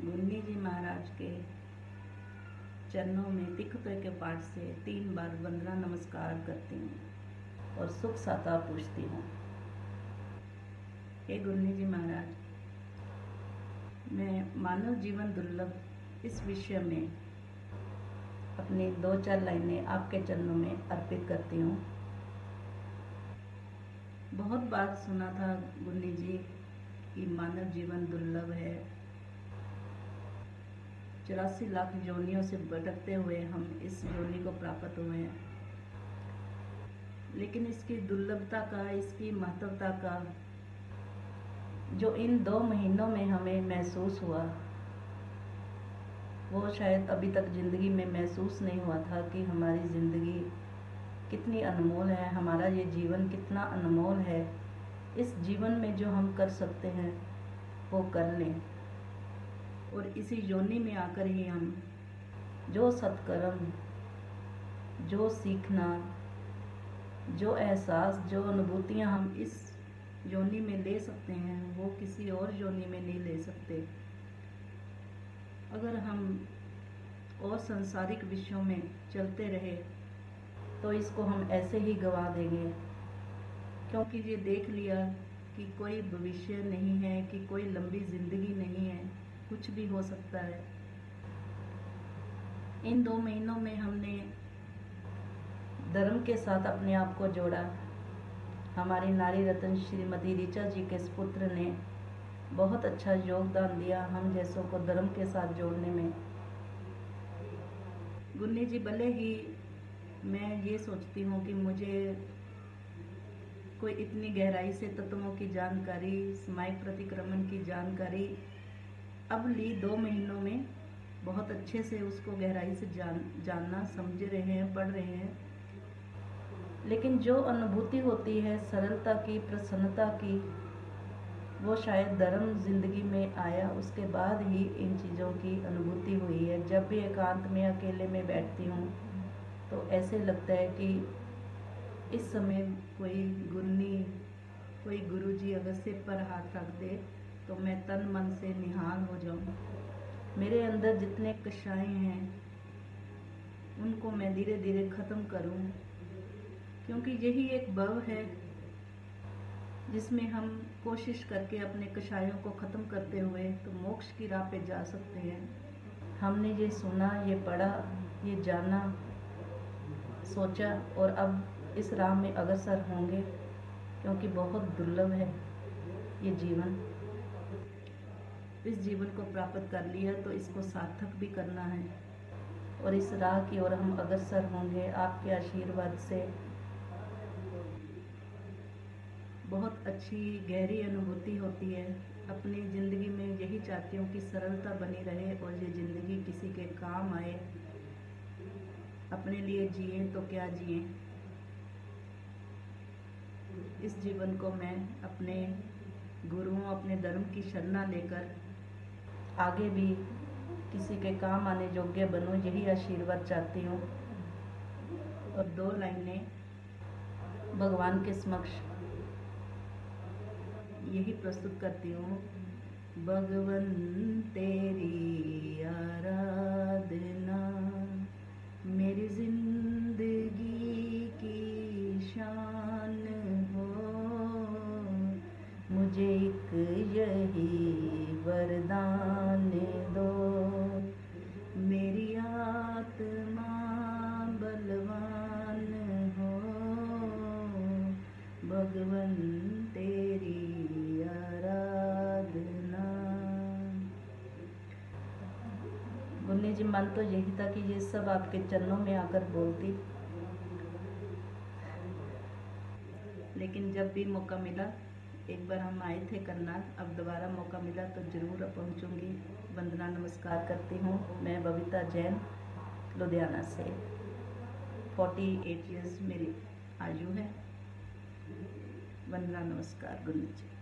गुन्नी जी महाराज के चरणों में तिखपे के पाठ से 3 बार वंदना नमस्कार करती हूँ और सुख साता पूछती हूँ। हे गुन्नी जी महाराज, मैं मानव जीवन दुर्लभ इस विषय में अपनी 2-4 लाइनें आपके चरणों में अर्पित करती हूँ। बहुत बार सुना था गुन्नी जी कि मानव जीवन दुर्लभ है, 84 लाख योनियों से भटकते हुए हम इस योनि को प्राप्त हुए हैं। लेकिन इसकी दुर्लभता का, इसकी महत्वता का जो इन 2 महीनों में हमें महसूस हुआ, वो शायद अभी तक ज़िंदगी में महसूस नहीं हुआ था कि हमारी ज़िंदगी कितनी अनमोल है, हमारा ये जीवन कितना अनमोल है। इस जीवन में जो हम कर सकते हैं वो कर लें, और इसी योनि में आकर ही हम जो सत्कर्म, जो सीखना, जो एहसास, जो अनुभूतियाँ हम इस योनि में ले सकते हैं वो किसी और योनि में नहीं ले सकते। अगर हम और सांसारिक विषयों में चलते रहे तो इसको हम ऐसे ही गंवा देंगे, क्योंकि ये देख लिया कि कोई भविष्य नहीं है, कि कोई लंबी जिंदगी नहीं है, कुछ भी हो सकता है। इन 2 महीनों में हमने धर्म के साथ अपने आप को जोड़ा। हमारी नारी रत्न श्रीमती ऋचा जी के पुत्र ने बहुत अच्छा योगदान दिया हम जैसों को धर्म के साथ जोड़ने में। गुन्नी जी, भले ही मैं ये सोचती हूँ कि मुझे कोई इतनी गहराई से तत्वों की जानकारी, समायिक प्रतिक्रमण की जानकारी अब ली 2 महीनों में बहुत अच्छे से उसको गहराई से जानना, समझ रहे हैं, पढ़ रहे हैं। लेकिन जो अनुभूति होती है सरलता की, प्रसन्नता की, वो शायद धर्म जिंदगी में आया उसके बाद ही इन चीज़ों की अनुभूति हुई है। जब भी एकांत में अकेले में बैठती हूँ तो ऐसे लगता है कि इस समय कोई गुन्नी, कोई गुरुजी अगर सिर पर हाथ रख दे तो मैं तन मन से निहाल हो जाऊँ। मेरे अंदर जितने कषाय हैं उनको मैं धीरे धीरे ख़त्म करूँ, क्योंकि यही एक भव है जिसमें हम कोशिश करके अपने कषायों को ख़त्म करते हुए तो मोक्ष की राह पे जा सकते हैं। हमने ये सुना, ये पढ़ा, ये जाना, सोचा और अब इस राह में अग्रसर होंगे, क्योंकि बहुत दुर्लभ है ये जीवन। इस जीवन को प्राप्त कर लिया तो इसको सार्थक भी करना है, और इस राह की ओर हम अग्रसर होंगे आपके आशीर्वाद से। बहुत अच्छी गहरी अनुभूति होती है। अपनी ज़िंदगी में यही चाहती हूँ कि सरलता बनी रहे और ये ज़िंदगी किसी के काम आए। अपने लिए जिए तो क्या जिए। इस जीवन को मैं अपने गुरुओं, अपने धर्म की शरणा लेकर आगे भी किसी के काम आने योग्य बनूं, यही आशीर्वाद चाहती हूँ। और 2 लाइनें भगवान के समक्ष यही प्रस्तुत करती हूँ। भगवन तेरी आराधना मेरी जिंदगी की शान हो, मुझे एक यही वरदान दो, मेरी आत्मा बलवान हो, भगवन तेरी आराधना। गुन्नी जी, मन तो यही था कि ये सब आपके चरणों में आकर बोलती, लेकिन जब भी मौका मिला, एक बार हम आए थे करनाल, अब दोबारा मौका मिला तो ज़रूर पहुंचूंगी। वंदना नमस्कार करती हूँ। मैं बबीता जैन, लुधियाना से। 48 ईयर्स मेरी आयु है। वंदना नमस्कार गुन्नी जी।